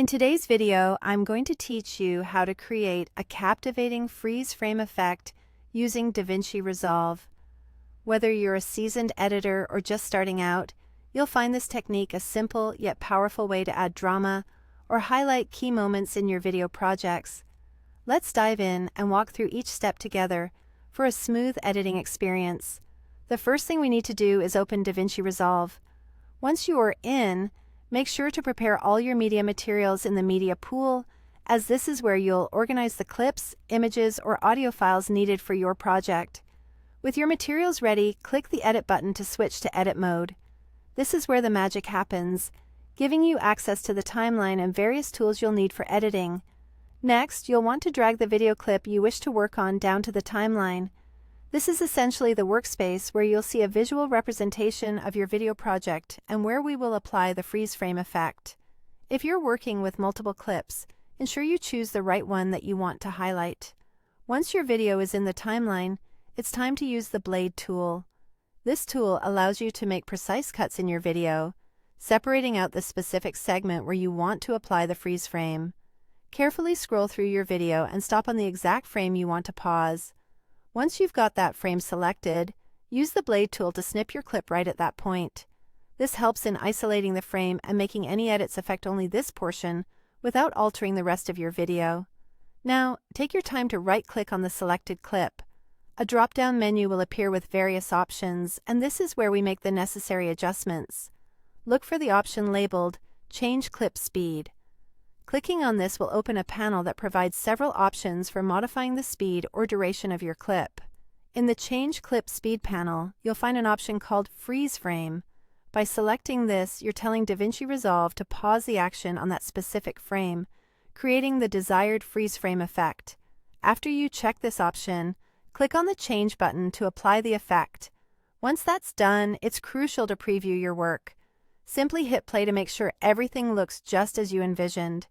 In today's video, I'm going to teach you how to create a captivating freeze frame effect using Davinci Resolve. Whether you're a seasoned editor or just starting out, you'll find this technique a simple yet powerful way to add drama or highlight key moments in your video projects. Let's dive in and walk through each step together for a smooth editing experience. The first thing we need to do is open Davinci Resolve. Once you are in, make sure to prepare all your media materials in the media pool, as this is where you'll organize the clips, images, or audio files needed for your project. With your materials ready, click the Edit button to switch to edit mode. This is where the magic happens, giving you access to the timeline and various tools you'll need for editing. Next, you'll want to drag the video clip you wish to work on down to the timeline. This is essentially the workspace where you'll see a visual representation of your video project and where we will apply the freeze frame effect. If you're working with multiple clips, ensure you choose the right one that you want to highlight. Once your video is in the timeline, it's time to use the blade tool. This tool allows you to make precise cuts in your video, separating out the specific segment where you want to apply the freeze frame. Carefully scroll through your video and stop on the exact frame you want to pause. Once you've got that frame selected, use the blade tool to snip your clip right at that point. This helps in isolating the frame and making any edits affect only this portion without altering the rest of your video. Now, take your time to right-click on the selected clip. A drop-down menu will appear with various options, and this is where we make the necessary adjustments. Look for the option labeled Change Clip Speed. Clicking on this will open a panel that provides several options for modifying the speed or duration of your clip. In the Change Clip Speed panel, you'll find an option called Freeze Frame. By selecting this, you're telling Davinci Resolve to pause the action on that specific frame, creating the desired freeze frame effect. After you check this option, click on the Change button to apply the effect. Once that's done, it's crucial to preview your work. Simply hit play to make sure everything looks just as you envisioned.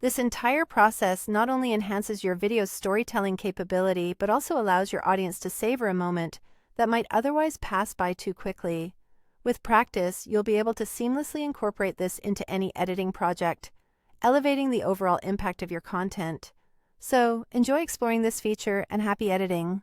This entire process not only enhances your video's storytelling capability, but also allows your audience to savor a moment that might otherwise pass by too quickly. With practice, you'll be able to seamlessly incorporate this into any editing project, elevating the overall impact of your content. So, enjoy exploring this feature and happy editing.